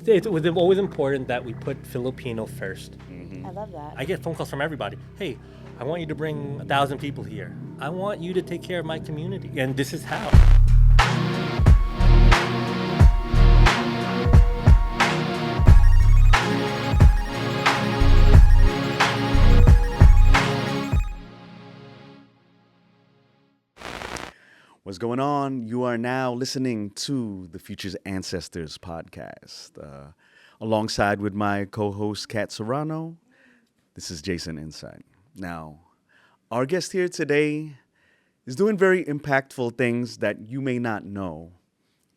it was always important that we put Filipino first. I love that. I get phone calls from everybody. Hey, I want you to bring 1,000 people here. I want you to take care of my community, and this is how. What's going on? You are now listening to the Future's Ancestors podcast. Alongside with my co-host, Kat Serrano, this is Jason Inside. Now, our guest here today is doing very impactful things that you may not know.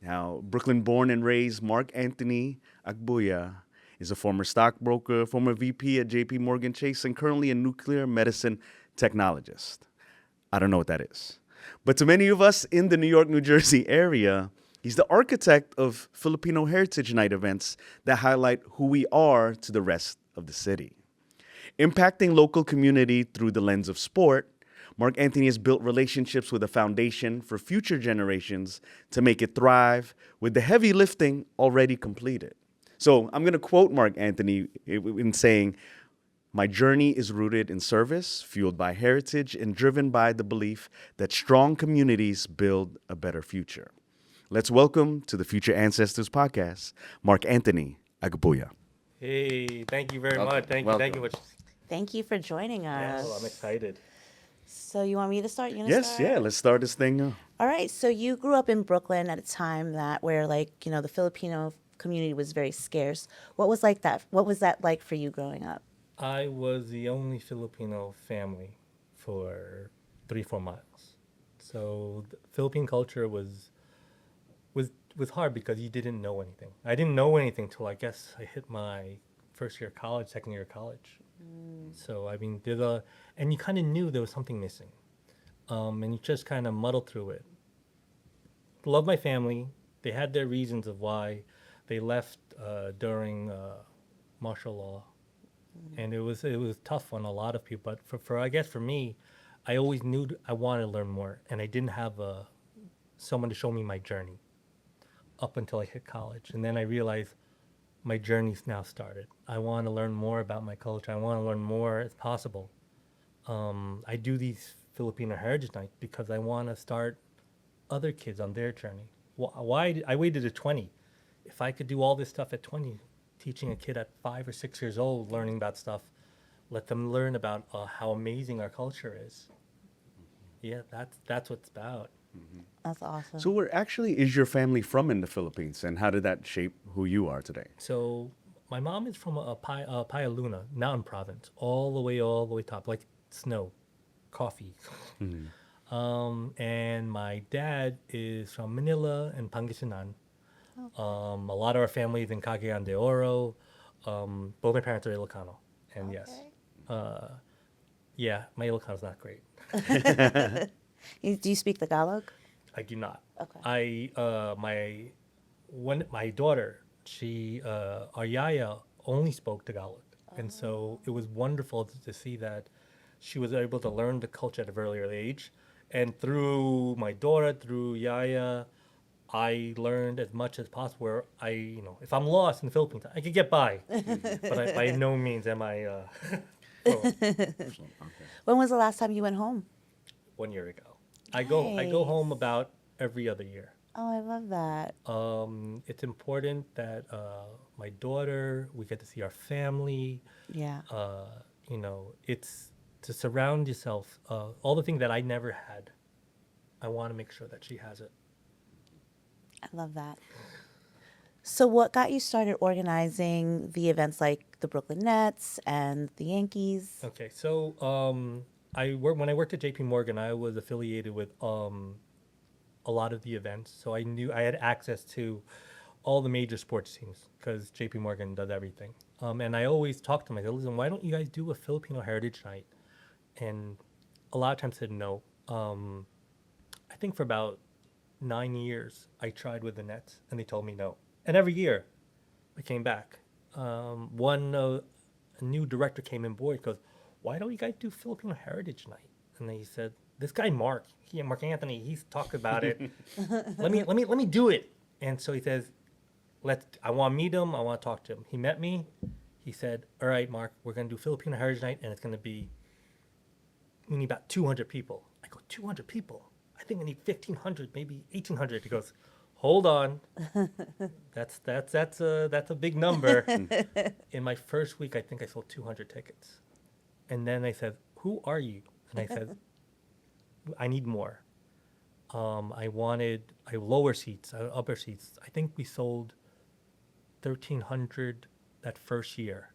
Now, Brooklyn-born and raised MarkAnthony Agbuya is a former stockbroker, former VP at JP Morgan Chase, and currently a nuclear medicine technologist. I don't know what that is. But to many of us in the New York, New Jersey area, he's the architect of Filipino Heritage Night events that highlight who we are to the rest of the city. Impacting local community through the lens of sport, MarkAnthony has built relationships with a foundation for future generations to make it thrive, with the heavy lifting already completed. So I'm going to quote MarkAnthony in saying, "My journey is rooted in service, fueled by heritage, and driven by the belief that strong communities build a better future." Let's welcome to the Future Ancestors podcast, MarkAnthony Agbuya. Hey, thank you very Welcome. much. Thank Welcome. you. Thank you for joining us. I'm excited. So you want me to start? You want to Yes, start? yeah, let's start this thing. All right. So you grew up in Brooklyn at a time where the Filipino community was very scarce. What was that like for you growing up? I was the only Filipino family for 3-4 miles. So the Philippine culture was hard because you didn't know anything. I didn't know anything till I guess I hit my first year of college, second year of college. So I mean, and you kind of knew there was something missing, and you just kind of muddled through it. Love my family. They had their reasons of why they left during martial law. And it was tough on a lot of people, but for me, I always knew I wanted to learn more, and I didn't have someone to show me my journey up until I hit college, and then I realized my journey's now started. I want to learn more about my culture. I want to learn more as possible. I do these Filipino Heritage Nights because I want to start other kids on their journey. Why I waited to 20? If I could do all this stuff at 20. Teaching a kid at 5 or 6 years old, learning about stuff, let them learn about how amazing our culture is. Yeah, that's what it's about. That's awesome. So where actually is your family from in the Philippines, and how did that shape who you are today? So my mom is from Payaluna, Mountain Province, all the way top, like snow, coffee. And my dad is from Manila and Pangasinan. A lot of our family is in Cagayan de Oro. Both my parents are Ilocano, and yes, my Ilocano's not great. Do you speak Tagalog? I do not. Okay. My daughter, our yaya only spoke Tagalog, and so it was wonderful to see that she was able to learn the culture at a very early age, and through my daughter, through yaya, I learned as much as possible. Where if I'm lost in the Philippines, I could get by, but by no means am I. When was the last time you went home? 1 year ago, I go home about every other year. Oh, I love that. It's important that my daughter, we get to see our family. Yeah. It's to surround yourself. All the things that I never had, I want to make sure that she has it. I love that. So what got you started organizing the events like the Brooklyn Nets and the Yankees? Okay, so when I worked at JP Morgan, I was affiliated with a lot of the events. So I knew I had access to all the major sports teams because JP Morgan does everything. And I always talked to them. I said, listen, why don't you guys do a Filipino Heritage Night? And a lot of times said no. I think for about 9 years, I tried with the Nets, and they told me no. And every year, I came back. A new director came in board, goes, why don't you guys do Filipino Heritage Night? And they said, this guy MarkAnthony, he's talked about it. let me do it. And so he says, I want to meet him. I want to talk to him. He met me. He said, all right, Mark, we're going to do Filipino Heritage Night, and it's going to be, we need about 200 people. I go, 200 people? I think I need 1,500, maybe 1,800. He goes, hold on. That's a big number. In my first week, I think I sold 200 tickets. And then I said, who are you? And I said, I need more. I lower seats, upper seats. I think we sold 1,300 that first year.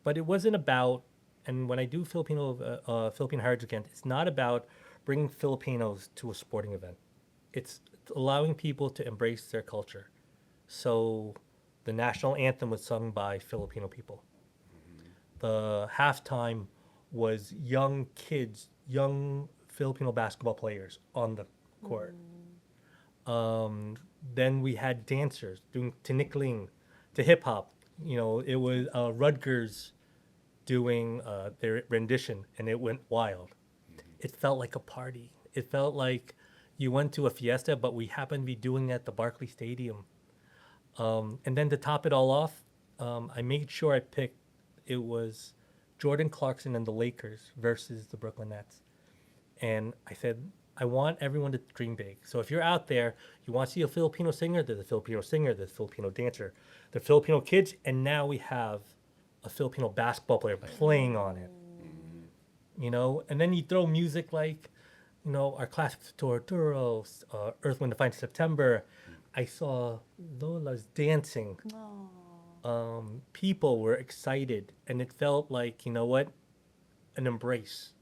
But it wasn't about, and when I do Filipino Heritage Weekend, it's not about bringing Filipinos to a sporting event. It's allowing people to embrace their culture. So the national anthem was sung by Filipino people. The halftime was young kids, young Filipino basketball players on the court. Then we had dancers doing tinikling to hip hop. You know, it was Rutgers doing their rendition, and it went wild. It felt like a party. It felt like you went to a fiesta, but we happened to be doing it at the Barclays Stadium. And then to top it all off, I made sure I picked, it was Jordan Clarkson and the Lakers versus the Brooklyn Nets. And I said, I want everyone to dream big. So if you're out there, you want to see a Filipino singer, there's a Filipino singer, there's a Filipino dancer, the Filipino kids, and now we have a Filipino basketball player playing on it. You know, and then you throw music like, you know, our classics, Torturo, Earth, Wind, and Fire, September. I saw Lola's dancing. People were excited, and it felt like, you know what, an embrace.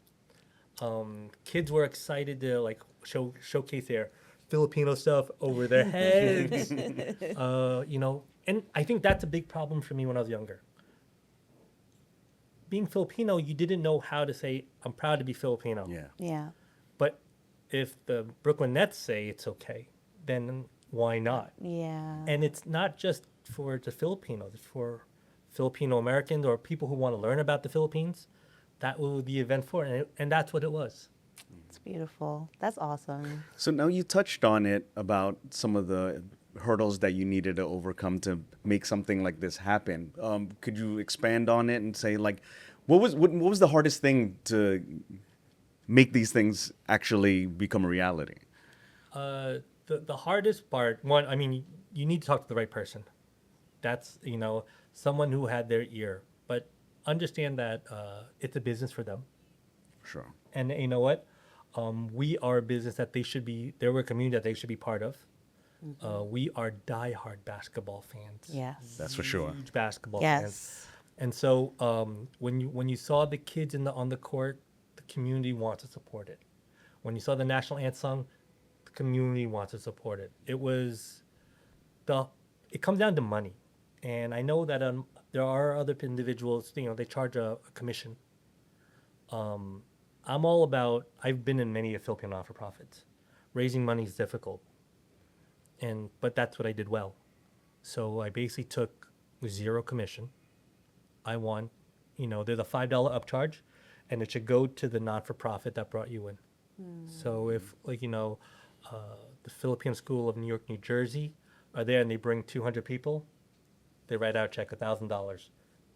Kids were excited to like showcase their Filipino stuff over their heads. You know, and I think that's a big problem for me when I was younger. Being Filipino, you didn't know how to say, I'm proud to be Filipino. Yeah. Yeah. But if the Brooklyn Nets say it's okay, then why not? Yeah. And it's not just for the Filipinos, it's for Filipino Americans or people who want to learn about the Philippines. That was the event for, and that's what it was. It's beautiful. That's awesome. So now you touched on it about some of the hurdles that you needed to overcome to make something like this happen. Could you expand on it and say, like, what was the hardest thing to make these things actually become a reality? The hardest part, one, I mean, you need to talk to the right person. That's, you know, someone who had their ear. But understand that it's a business for them. Sure. And you know what? We are a business that they were a community that they should be part of. We are diehard basketball fans. Yes. That's for sure. Huge basketball fans. Yes. And so when you saw the kids on the court, the community wants to support it. When you saw the national anthem sung, the community wants to support it. It comes down to money. And I know that there are other individuals, you know, they charge a commission. I'm all about, I've been in many Filipino not-for-profits. Raising money is difficult. But that's what I did well. So I basically took zero commission. I want, you know, there's a $5 upcharge, and it should go to the not-for-profit that brought you in. So if, like, you know, the Philippine School of New York, New Jersey are there and they bring 200 people, they write out a check, $1,000.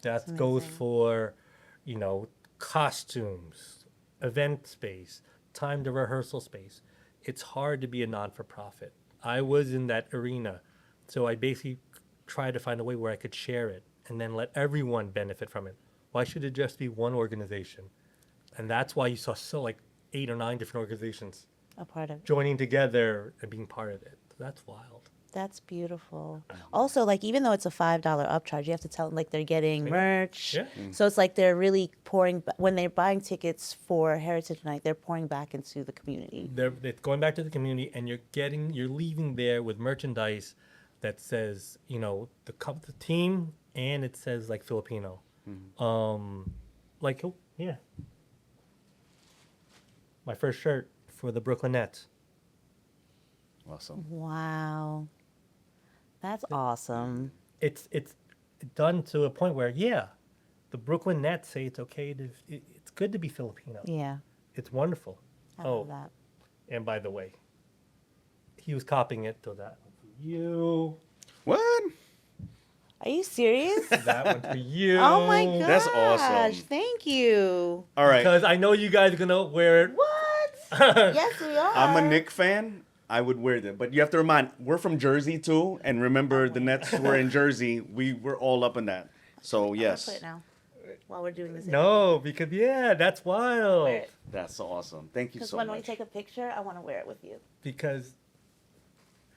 That goes for, you know, costumes, event space, time to rehearsal space. It's hard to be a non-for-profit. I was in that arena, so I basically tried to find a way where I could share it and then let everyone benefit from it. Why should it just be one organization? And that's why you saw like 8 or 9 different organizations A part of it. joining together and being part of it. So that's wild. That's beautiful. Also, like, even though it's a $5 upcharge, you have to tell them, like, they're getting merch. Yeah. So it's like they're really pouring, when they're buying tickets for Heritage Night, they're pouring back into the community. They're going back to the community, and you're leaving there with merchandise that says, you know, the team, and it says like Filipino. Like, oh, yeah, my first shirt for the Brooklyn Nets. Awesome. Wow. That's awesome. It's done to a point where, yeah, the Brooklyn Nets say it's okay it's good to be Filipino. Yeah. It's wonderful. I love that. And by the way, he was copying it to that. You. What? Are you serious? That one's for you. Oh my gosh. That's awesome. Thank you. All right. Because I know you guys are gonna wear it. What? Yes, we are. I'm a Knicks fan. I would wear them. But you have to remind, we're from Jersey too. And remember, the Nets were in Jersey. We were all up in that. So, I'm gonna yes. put it now while we're doing this. No, because that's wild. Wear it. That's awesome. Thank you Because so when we much. take a picture, I want to wear it with you. Because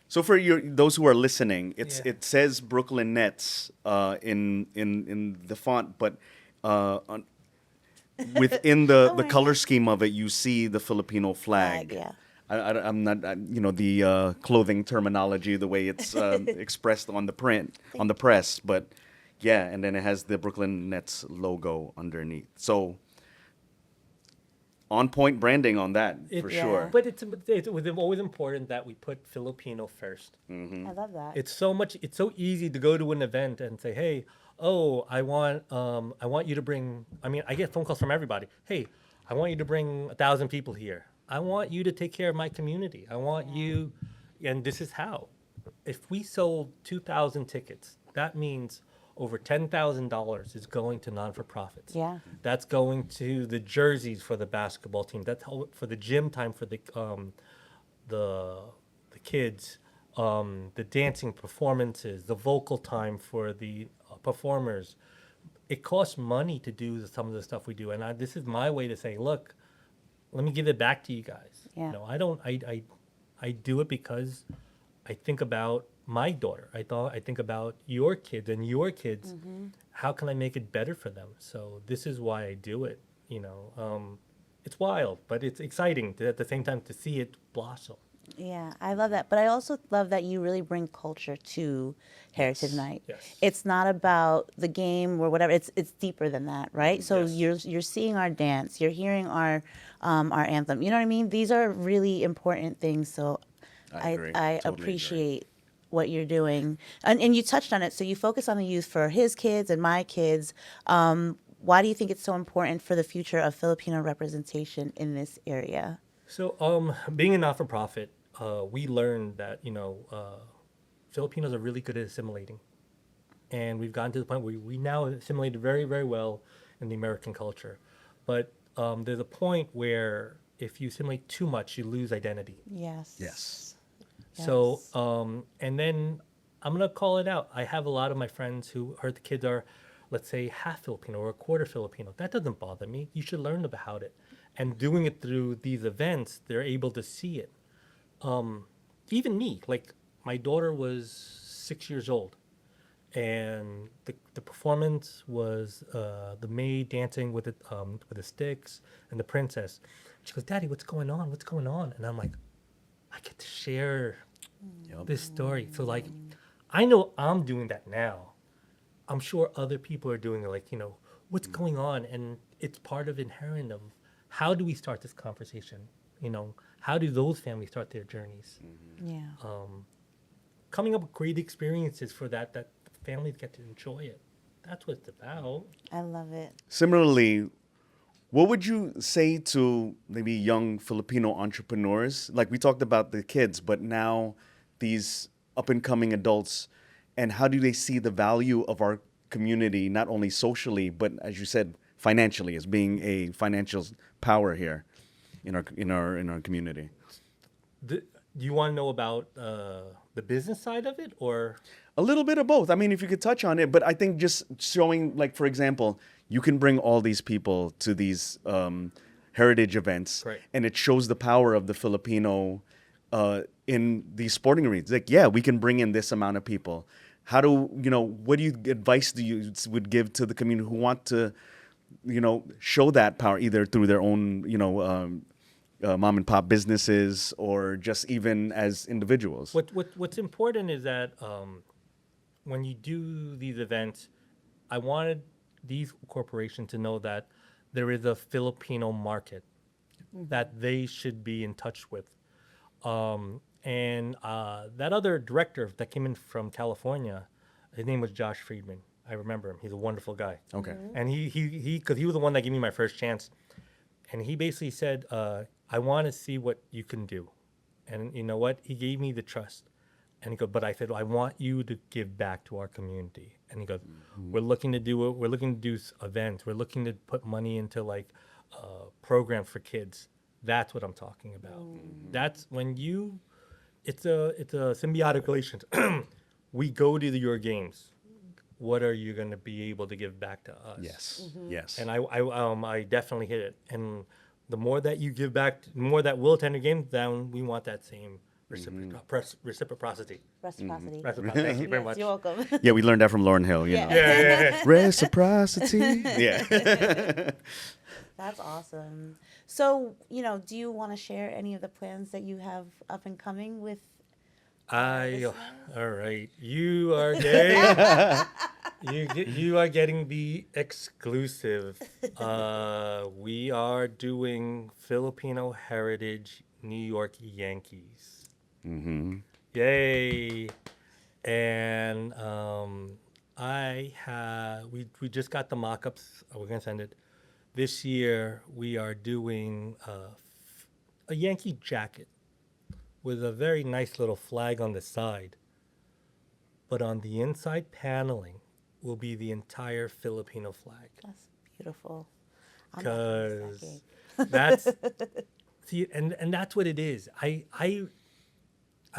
So for those who are listening, Yeah. it says Brooklyn Nets in the font, but within the my color scheme of it, you see the Filipino flag. Yeah. I'm not, the clothing terminology, the way it's expressed on the print, on the press, but yeah, and then it has the Brooklyn Nets logo underneath. So on point branding on that for Yeah. sure. But it was always important that we put Filipino first. I love that. It's so easy to go to an event and say, hey, oh, I want you to bring. I mean, I get phone calls from everybody. Hey, I want you to bring 1,000 people here. I want you to take care of my community. I want you, and this is how. If we sold 2,000 tickets, that means over $10,000 is going to non-for-profits. Yeah. That's going to the jerseys for the basketball team. That's for the gym time for the kids, the dancing performances, the vocal time for the performers. It costs money to do some of the stuff we do, and this is my way to say, look, let me give it back to you guys. Yeah. You know, I do it because I think about my daughter. I think about your kids and your kids. How can I make it better for them? So this is why I do it. You know, it's wild, but it's exciting at the same time to see it blossom. Yeah, I love that. But I also love that you really bring culture to Heritage Night. Yes. It's not about the game or whatever. It's deeper than that, right? So Yes. you're seeing our dance, you're hearing our anthem. You know what I mean? These are really important things. So I agree. I Totally agree. appreciate what you're doing. And you touched on it. So you focus on the youth for his kids and my kids. Why do you think it's so important for the future of Filipino representation in this area? So, being a not-for-profit, we learned that Filipinos are really good at assimilating, and we've gotten to the point where we now assimilate very, very well in the American culture. But there's a point where if you assimilate too much, you lose identity. Yes. Yes. So, and then I'm gonna call it out. I have a lot of my friends who the kids are, let's say, half Filipino or a quarter Filipino. That doesn't bother me. You should learn about it. And doing it through these events, they're able to see it. Even me, like my daughter was 6 years old, and the performance was the maid dancing with the sticks and the princess. She goes, "Daddy, what's going on? What's going on?" And I'm like, I get to share this story. So like, I know I'm doing that now. I'm sure other people are doing it. Like, what's going on? And it's part of inherent of how do we start this conversation? How do those families start their journeys? Yeah. Coming up with great experiences for that families get to enjoy it. That's what it's about. I love it. Similarly, what would you say to maybe young Filipino entrepreneurs? Like we talked about the kids, but now these up and coming adults, and how do they see the value of our community, not only socially, but as you said, financially, as being a financial power here in our community? Do you want to know about the business side of it, or? A little bit of both. I mean, if you could touch on it, but I think just showing, like, for example, you can bring all these people to these heritage events, Right. and it shows the power of the Filipino in these sporting arenas. Like, yeah, we can bring in this amount of people. How do what advice do you would give to the community who want to, show that power either through their own, mom and pop businesses or just even as individuals? What's important is that when you do these events, I wanted these corporations to know that there is a Filipino market that they should be in touch with. And that other director that came in from California, his name was Josh Friedman. I remember him. He's a wonderful guy. Okay. And because he was the one that gave me my first chance. And he basically said, I want to see what you can do. And you know what? He gave me the trust. And he goes, but I said, I want you to give back to our community. And he goes, we're looking to do it. We're looking to do events. We're looking to put money into like programs for kids. That's what I'm talking about. That's when it's a symbiotic relationship. We go to your games. What are you going to be able to give back to us? Yes. Yes. And I definitely hit it. And the more that you give back, the more that we'll attend your games, then we want that same reciprocity. Reciprocity. Thank you very Yes, much. you're welcome. Yeah, we learned that from Lauren Hill. You Yeah. know. Yeah. Reciprocity. Yeah. That's awesome. So, do you want to share any of the plans that you have up and coming with? All right. You are getting you are getting the exclusive. We are doing Filipino Heritage New York Yankees. Mm-hmm. Yay! And we just got the mock-ups. We're gonna send it. This year we are doing a Yankee jacket with a very nice little flag on the side. But on the inside paneling will be the entire Filipino flag. That's beautiful. I'm not gonna miss that Because game. that's see, and that's what it is. I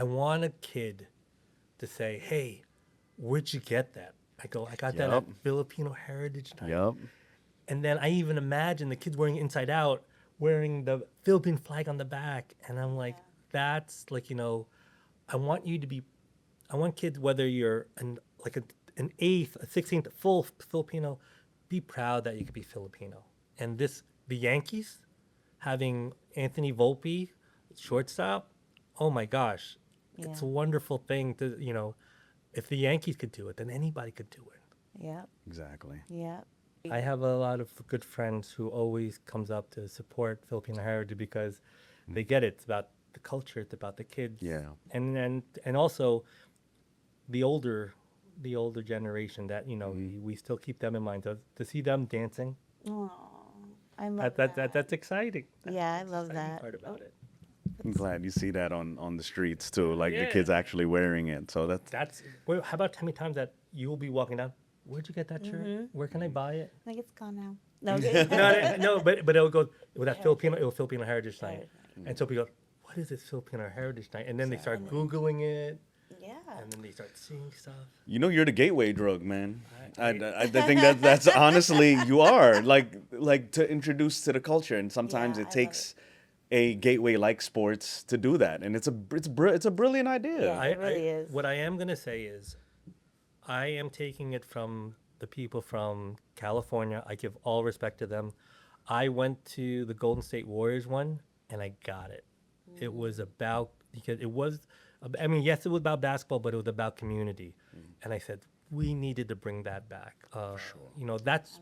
want a kid to say, "Hey, where'd you get that?" I go, "I got that at Yup. Filipino Heritage Night." Yep. And then I even imagine the kids wearing inside out, wearing the Philippine flag on the back, and I'm like, that's like I want you to be, I want kids whether you're an eighth, a 16th, full Filipino, be proud that you could be Filipino. And the Yankees having Anthony Volpe, shortstop, oh my gosh, it's a Yeah. wonderful thing to if the Yankees could do it, then anybody could do it. Yep. Exactly. Yep. I have a lot of good friends who always comes up to support Filipino heritage because they get it. It's about the culture. It's about the kids. Yeah. And also the older generation that we still keep them in mind. To see them dancing, Oh, I love that. that's exciting. Yeah, I love Exciting that. part about it. I'm glad you see that on the streets too, like the Yeah. kids actually wearing it. So that's How about how many times that you will be walking down? Where'd you get that shirt? Where can I buy it? I think it's gone now. No, No, but it will go with that Filipino Heritage Night, Heritage and so people go, "What is this Filipino Heritage Night?" And then they start googling it, yeah. and then they start seeing stuff. you're the gateway drug, man. I think that's honestly you are like to introduce to the culture, and sometimes Yeah, it I love takes a gateway like sports to do that, and it's a brilliant idea. Yeah. It really is. What I am gonna say is, I am taking it from the people from California. I give all respect to them. I went to the Golden State Warriors one, and I got it. It was about because it was. I mean, yes, it was about basketball, but it was about community. And I said we needed to bring that back. That's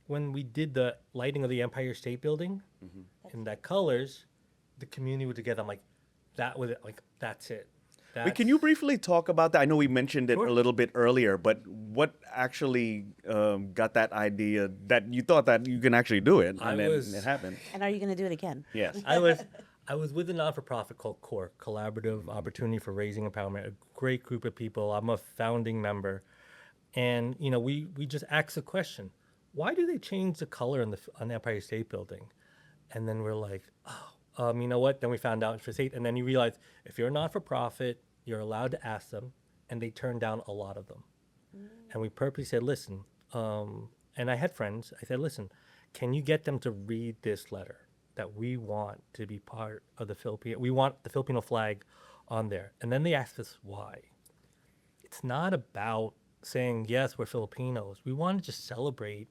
when we did the lighting of the Empire State Building, in that colors, the community was together. I'm like, that was it. Like that's it. Wait, can you briefly talk about that? I know we mentioned it Sure. a little bit earlier, but what actually got that idea that you thought that you can actually do it, and then it happened? And are you going to do it again? Yes. I was with a non-for-profit called CORE, Collaborative Opportunity for Raising Empowerment, a great group of people. I'm a founding member. And, we just asked the question, why do they change the color on the Empire State Building? And then we're like, you know what? Then we found out for state. And then you realize if you're a non-for-profit, you're allowed to ask them. And they turned down a lot of them. And we purposely said, listen, and I had friends. I said, listen, can you get them to read this letter? That we want to be part of the Filipino, we want the Filipino flag on there. And then they asked us why. It's not about saying, yes, we're Filipinos. We want to just celebrate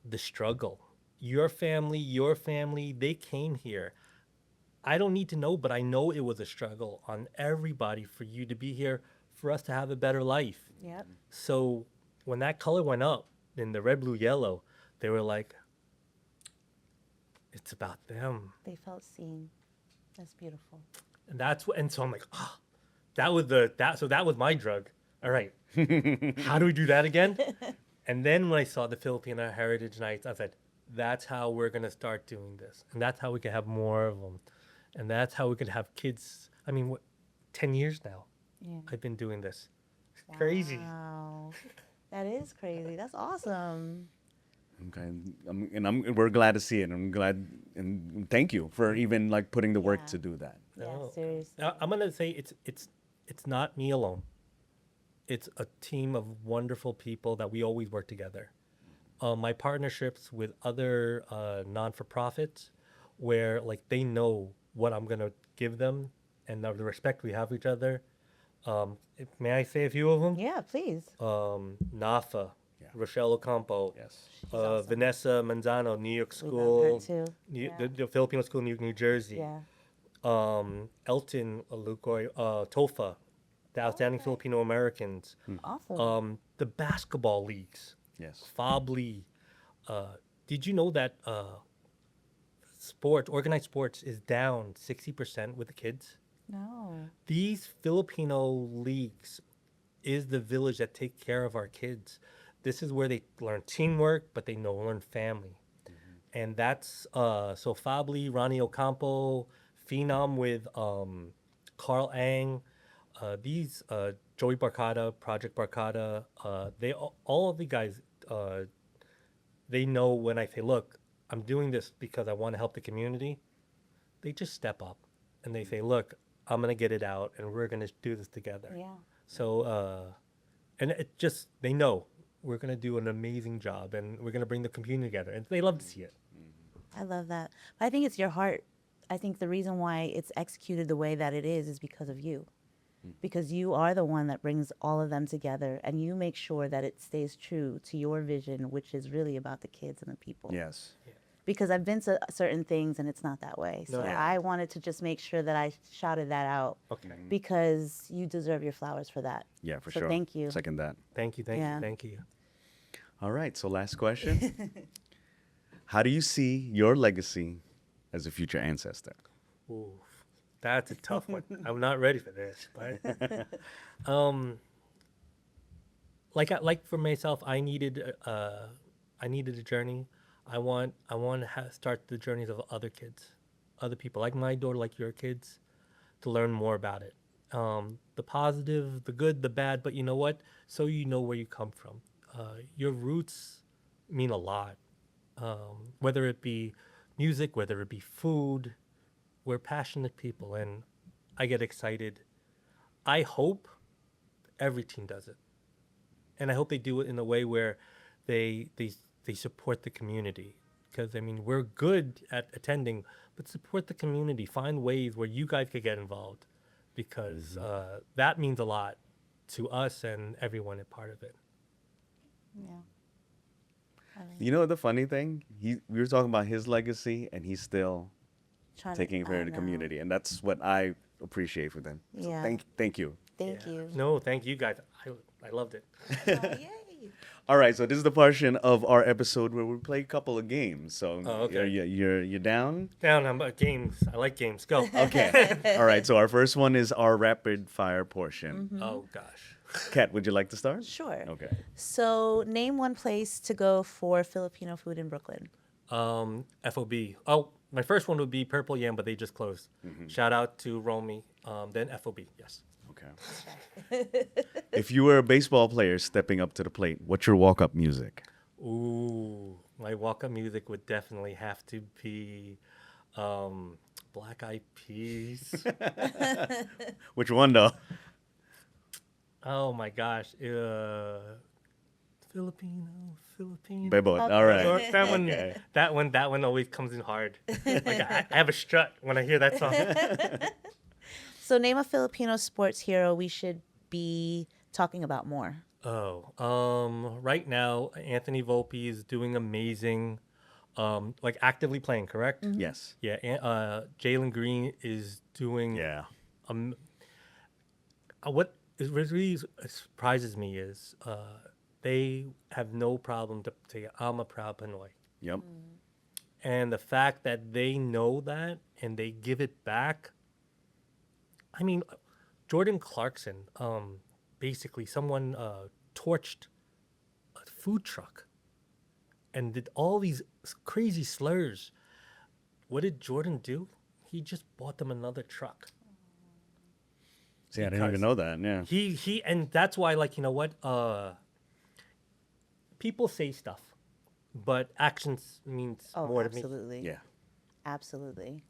the struggle. Your family, they came here. I don't need to know, but I know it was a struggle on everybody for you to be here, for us to have a better life. Yep. So when that color went up in the red, blue, yellow, they were like, it's about them. They felt seen. That's beautiful. And so I'm like, that was my drug. All right. How do we do that again? And then when I saw the Filipino Heritage Nights, I said, that's how we're going to start doing this. And that's how we can have more of them. And that's how we can have kids. I mean, 10 years now. Yeah. I've been doing this. It's crazy. Wow. That is crazy. That's awesome. Okay, we're glad to see it. I'm glad, and thank you for even like putting the work Yeah. to do that. Yeah, No. seriously. I'm gonna say it's not me alone. It's a team of wonderful people that we always work together. My partnerships with other non-for-profits, where like they know what I'm gonna give them and the respect we have for each other. May I say a few of them? Yeah, please. NAFA, Yeah. Rochelle Ocampo, Yes. She's awesome. Vanessa Manzano, New York We love her School, too. the Filipino School, New Jersey. Yeah. Elton Lukoy, TOFA, the Outstanding Filipino Americans. Awesome. The basketball leagues, Yes. FOBLE. Did you know that organized sports, is down 60% with the kids? No. These Filipino leagues is the village that take care of our kids. This is where they learn teamwork, but they learn family. And that's so Fabli, Ronnie Ocampo, Phenom with Carl Ang, these Joey Barcada, Project Barcada, all of the guys, they know when I say, look, I'm doing this because I want to help the community. They just step up and they say, look, I'm gonna get it out, and we're gonna do this together. Yeah. So, and it just they know we're gonna do an amazing job, and we're gonna bring the community together, and they love to see it. I love that. But I think it's your heart. I think the reason why it's executed the way that it is because of you. Because you are the one that brings all of them together and you make sure that it stays true to your vision, which is really about the kids and the people. Yes. Because I've been to certain things and it's not that way. So No. Yeah. I wanted to just make sure that I shouted that out Okay. because you deserve your flowers for that. Yeah, for So sure. thank you. Second that. Thank you, Yeah. thank you. All right. So last question. How do you see your legacy as a future ancestor? Ooh, that's a tough one. I'm not ready for this, but like for myself, I needed a journey. I want to start the journeys of other kids, other people like my daughter, like your kids, to learn more about it. The positive, the good, the bad, but you know what? So you know where you come from. Your roots mean a lot. Whether it be music, whether it be food, we're passionate people, and I get excited. I hope every team does it, and I hope they do it in a way where they support the community. Because I mean, we're good at attending, but support the community. Find ways where you guys could get involved, because that means a lot to us and everyone a part of it. Yeah. You know the funny thing? We were talking about his legacy, and he's still Trying to- taking care I of the know. community, and that's what I appreciate for them. So Yeah. thank you. Thank you. No, thank you guys. I loved it. Yay. All right, so this is the portion of our episode where we play a couple of games. So Oh, okay. you're down. Down on games. I like games. Go. Okay. All right. So our first one is our rapid fire portion. Oh gosh. Kat, would you like to start? Sure. Okay. So name one place to go for Filipino food in Brooklyn. FOB. Oh, my first one would be Purple Yam, but they just closed. Shout out to Romy. Then FOB. Yes. Okay. If you were a baseball player stepping up to the plate, what's your walk-up music? Ooh, my walk-up music would definitely have to be Black Eyed Peas. Which one though? Oh my gosh. Filipino. Bebot. All Or right. that one, Okay. that one always comes in hard. Like I have a strut when I hear that song. So name a Filipino sports hero we should be talking about more. Right now, Anthony Volpe is doing amazing. Like actively playing, correct? Yes. Yeah. Jalen Green is doing. Yeah. What really surprises me is they have no problem to say, I'm a proud Pinoy. Yep. And the fact that they know that and they give it back. I mean, Jordan Clarkson, basically someone torched a food truck and did all these crazy slurs. What did Jordan do? He just bought them another truck. See, I didn't even because know that. Yeah. He and that's why, like, you know what? People say stuff, but actions means Oh, more to me. absolutely. Yeah. Absolutely.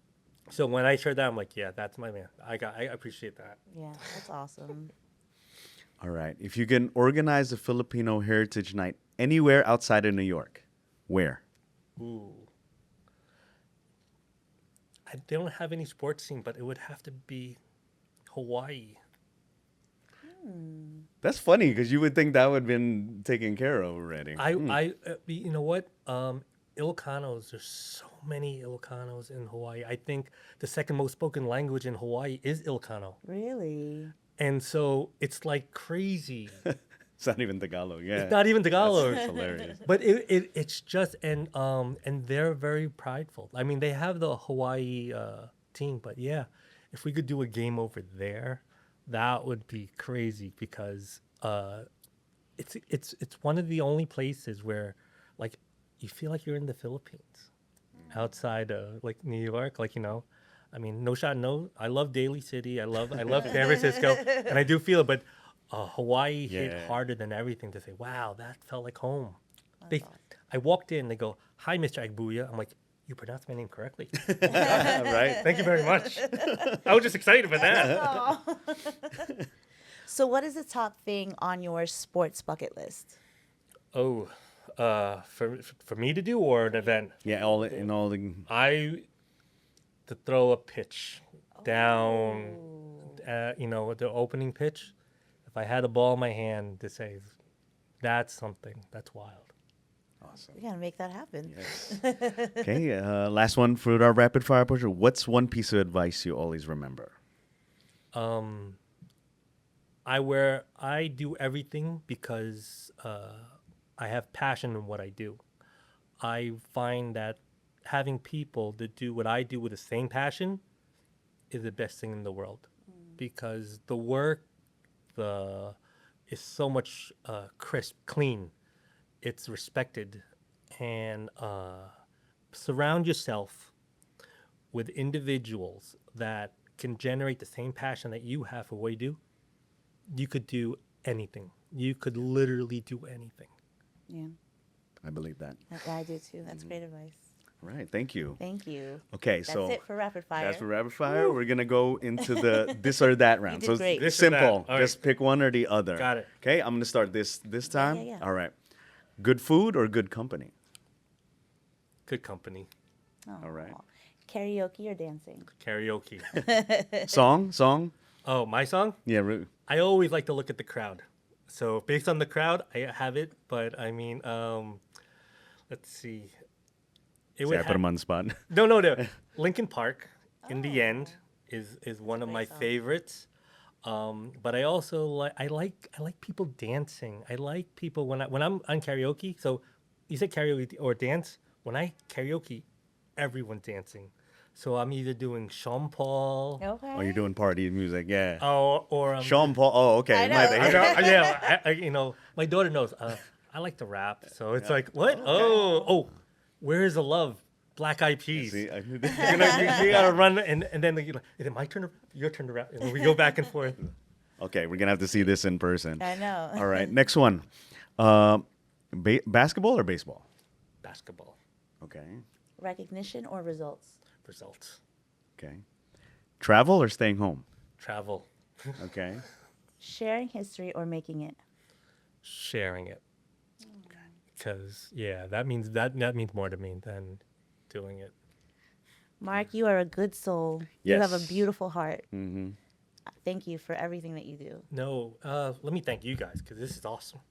So when I shared that, I'm like, yeah, that's my man. I appreciate that. Yeah, that's awesome. All right. If you can organize a Filipino Heritage Night anywhere outside of New York, where? Ooh. I don't have any sports team, but it would have to be Hawaii. That's funny because you would think that would have been taken care of already. You know what? Ilocanos. There's so many Ilocanos in Hawaii. I think the second most spoken language in Hawaii is Ilocano, Really? and so it's like crazy. It's not even Tagalog. Yeah. It's not even Tagalog. That's hilarious. But it's just and they're very prideful. I mean, they have the Hawaii team, but yeah, if we could do a game over there, that would be crazy because it's one of the only places where like you feel like you're in the Philippines, outside of like New York, like you know. I mean, I love Daly City. I love San Francisco, and I do feel it, but. Hawaii hit Yeah. harder than everything to say, wow, that felt like home. That's awesome. I walked in, they go, hi, Mr. Agbuya. I'm like, you pronounced my name correctly. Right? Thank you very much. I was just excited for that. Aw. So, what is the top thing on your sports bucket list? Oh, for me to do or an event? Yeah, all in all the To throw a pitch down, the opening pitch. If I had a ball in my hand to say, that's something, that's wild. awesome. We gotta make that happen. Yes. Okay, last one for our rapid fire portion. What's one piece of advice you always remember? I do everything because I have passion in what I do. I find that having people that do what I do with the same passion is the best thing in the world because the work is so much crisp, clean. It's respected, and surround yourself with individuals that can generate the same passion that you have for what you do. You could do anything. You could literally do anything. Yeah, I believe that. I do too. That's great advice. All right, thank you. Thank you. Okay, That's so it for rapid fire. that's for rapid fire. We're gonna go into the this or that round. did So great. it's This or that. simple. All Just pick one or the other. Got it. Okay, I'm gonna start this time. yeah. All right. Good food or good company? Good company. All right. Aw. Karaoke or dancing? Karaoke. Song? Oh, my song? Yeah. I always like to look at the crowd. So based on the crowd, I have it. But I mean, let's see. It See, I put him on the spot. No. Lincoln Park, in the end, is one of my song. favorites. But I also I like people dancing. I like people when I'm on karaoke. So you said karaoke or dance. When I karaoke, everyone's dancing. So I'm either doing Sean Paul. Okay. Oh, you're doing party music, yeah. Or Sean Paul. Oh, okay. I My know. bad. yeah, my daughter knows. I like to rap, so it's like, what? Oh, where's the love? Black Eyed Peas. See, You gotta run, and then is it my turn? Your turn to rap, and we go back and forth. okay, we're gonna have to see this in person. I know. All right, next one. Basketball or baseball? Basketball Okay. Recognition or results? results. Okay. Travel or staying home? Travel, Okay. Sharing history or making it? sharing it, because that means more to me than doing it. Mark, you are a good soul. You have a Yes. beautiful heart. Mm-hmm. Thank you for everything that you do. No, let me thank you guys because this is awesome.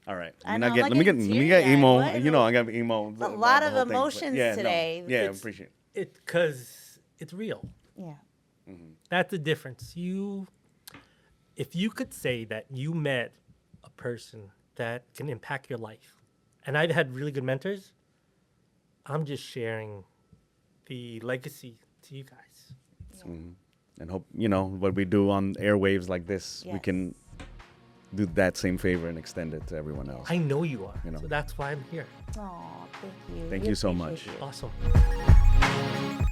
All right. I Let know, me I'm get, let me get, getting let me get teary-eyed. emo. What? You know, I got emo. A about lot the of whole thing, but emotions yeah, today. No. Yeah, I It's- appreciate It because it's real. Yeah. That's the difference. If you could say that you met a person that can impact your life, and I've had really good mentors, I'm just sharing the legacy to you guys. and hope, what we do on airwaves like this, we Yes. can do that same favor and extend it to everyone else. I know you are, You know. so that's why I'm here. Oh, thank you. Thank We you so appreciate much. you. Awesome.